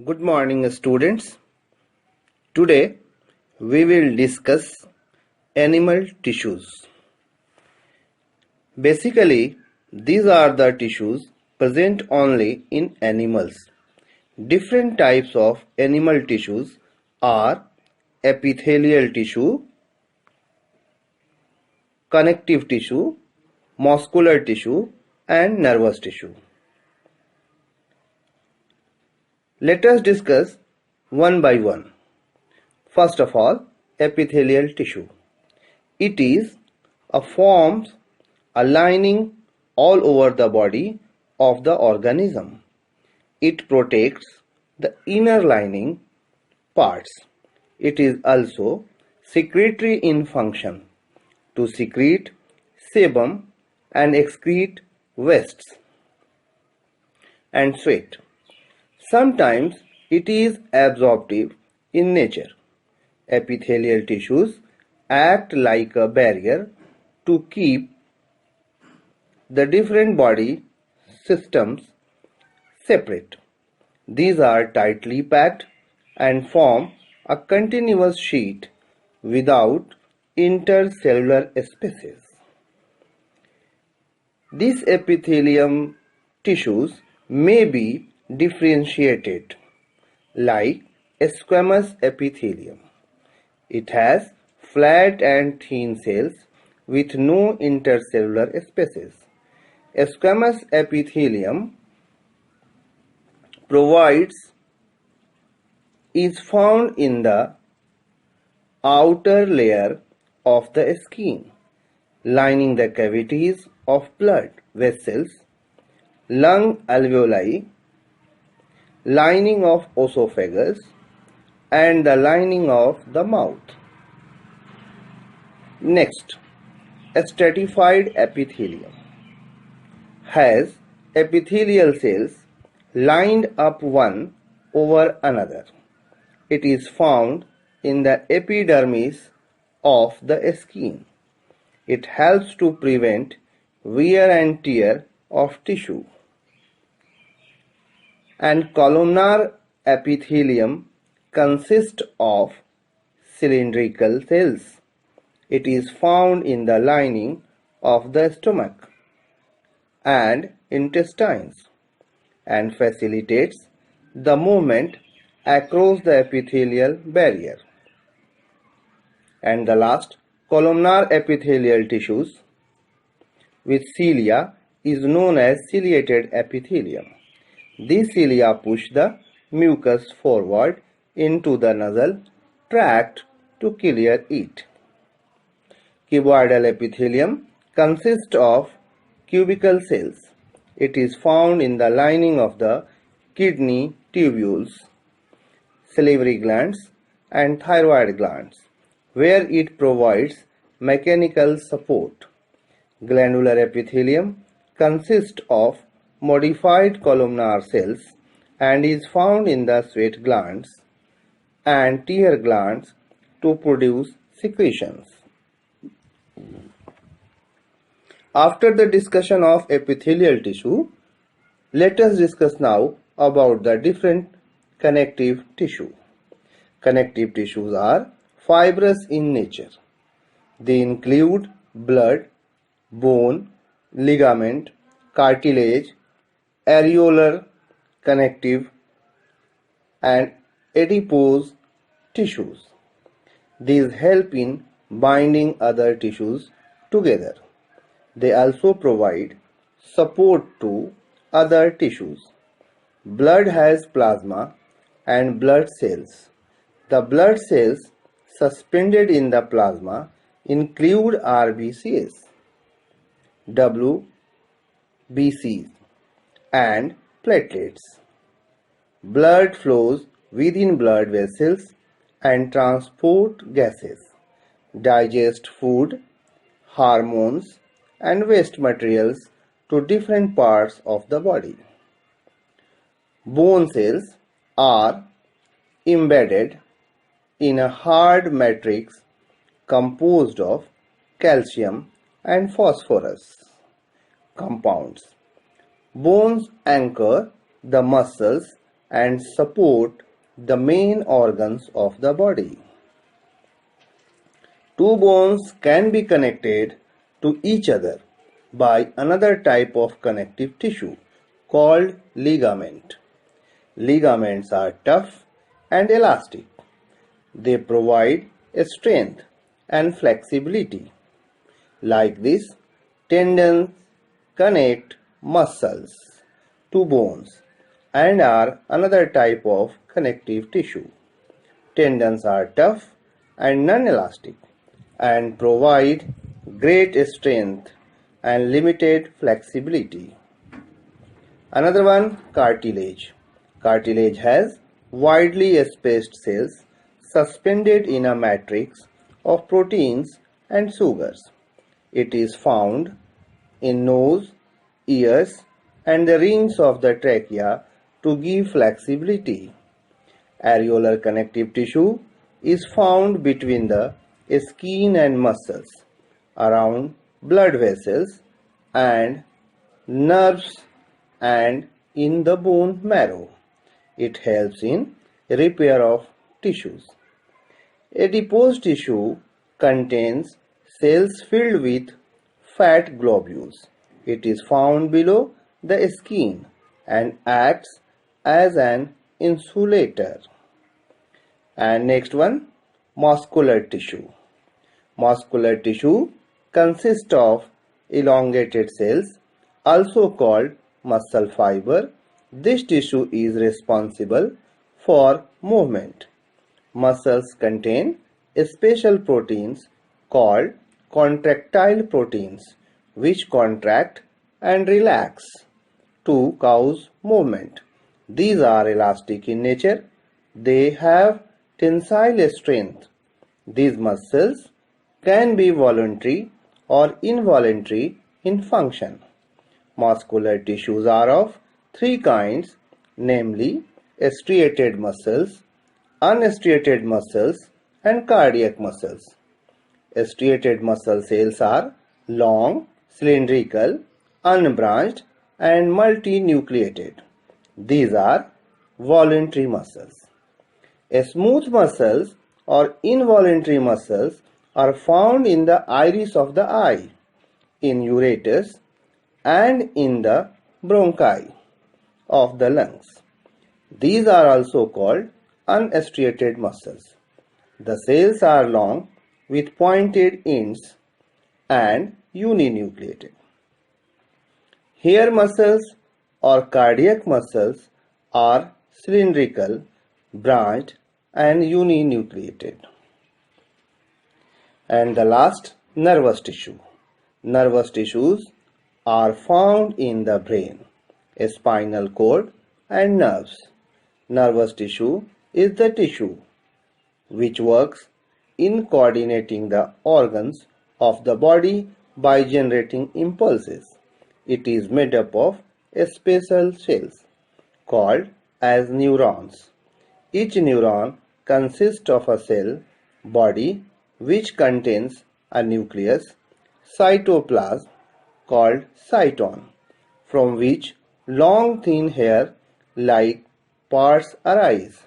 Good morning, students. Today we will discuss animal tissues. Basically, these are the tissues present only in animals. Different types of animal tissues are epithelial tissue, connective tissue, muscular tissue, and nervous tissue. Let us discuss one by one. First of all, epithelial tissue. It is forms a lining all over the body of the organism. It protects the inner lining parts. It is also secretory in function to secrete sebum and excrete wastes and sweat. Sometimes it is absorptive in nature. Epithelial tissues act like a barrier to keep the different body systems separate. These are tightly packed and form a continuous sheet without intercellular spaces. These epithelium tissues may be differentiated like squamous epithelium. It has flat and thin cells with no intercellular spaces. Squamous epithelium is found in the outer layer of the skin, lining the cavities of blood vessels, lung alveoli, lining of esophagus, and the lining of the mouth. Next, stratified epithelium has epithelial cells lined up one over another. It is found in the epidermis of the skin. It helps to prevent wear and tear of tissue. And columnar epithelium consists of cylindrical cells. It is found in the lining of the stomach and intestines and facilitates the movement across the epithelial barrier. And the last, columnar epithelial tissues with cilia is known as ciliated epithelium. These cilia push the mucus forward into the nasal tract to clear it. Cuboidal epithelium consists of cubical cells. It is found in the lining of the kidney tubules, salivary glands, and thyroid glands, where it provides mechanical support. Glandular epithelium consists of modified columnar cells and is found in the sweat glands and tear glands to produce secretions. After the discussion of epithelial tissue, let us discuss now about the different connective tissue. Connective tissues are fibrous in nature. They include blood, bone, ligament, cartilage, areolar connective, and adipose tissues. These help in binding other tissues together. They also provide support to other tissues. Blood has plasma and blood cells. The blood cells suspended in the plasma include RBCs, WBCs, and platelets. Blood flows within blood vessels and transport gases, digest food, hormones, and waste materials to different parts of the body. Bone cells are embedded in a hard matrix composed of calcium and phosphorus compounds. Bones anchor the muscles and support the main organs of the body. Two bones can be connected to each other by another type of connective tissue called ligament. Ligaments are tough and elastic. They provide strength and flexibility. Like this, tendons connect muscles to bones and are another type of connective tissue. Tendons are tough and non-elastic and provide great strength and limited flexibility. Another one, cartilage. Cartilage has widely spaced cells suspended in a matrix of proteins and sugars. It is found in nose, ears, and the rings of the trachea to give flexibility. Areolar connective tissue is found between the skin and muscles, around blood vessels and nerves, and in the bone marrow. It helps in repair of tissues. Adipose tissue contains cells filled with fat globules. It is found below the skin and acts as an insulator. And next one, muscular tissue. Muscular tissue consists of elongated cells, also called muscle fiber. This tissue is responsible for movement. Muscles contain special proteins called contractile proteins, which contract and relax to cause movement. These are elastic in nature. They have tensile strength. These muscles can be voluntary or involuntary in function. Muscular tissues are of three kinds, namely striated muscles, unstriated muscles, and cardiac muscles. Striated muscle cells are long, cylindrical, unbranched, and multinucleated. These are voluntary muscles. Smooth muscles or involuntary muscles are found in the iris of the eye, in ureters, and in the bronchi of the lungs. These are also called unstriated muscles. The cells are long with pointed ends and uninucleated. Hair muscles or cardiac muscles are cylindrical, branched, and uninucleated. And the last, nervous tissue. Nervous tissues are found in the brain, spinal cord, and nerves. Nervous tissue is the tissue which works in coordinating the organs of the body by generating impulses. It is made up of special cells called as neurons. Each neuron consists of a cell body which contains a nucleus, cytoplasm called cyton, from which long thin hair-like parts arise.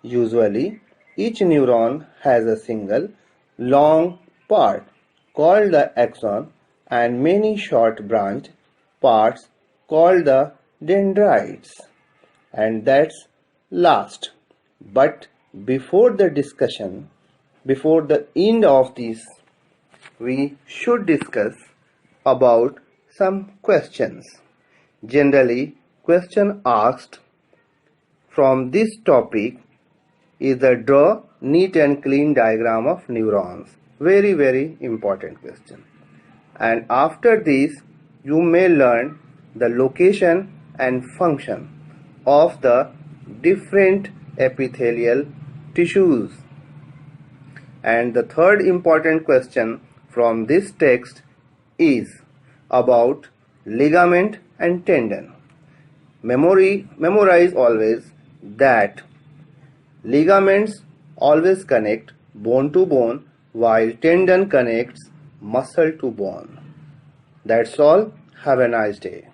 Usually, each neuron has a single long part called the axon and many short branched parts called the dendrites. And that's last. But before the discussion, before the end of this, we should discuss about some questions. Generally, question asked from this topic is the draw neat and clean diagram of neurons. Very important question. And after this, you may learn the location and function of the different epithelial tissues. And the third important question from this text is about ligament and tendon. Memorize always that ligaments always connect bone to bone while tendon connects muscle to bone. That's all. Have a nice day.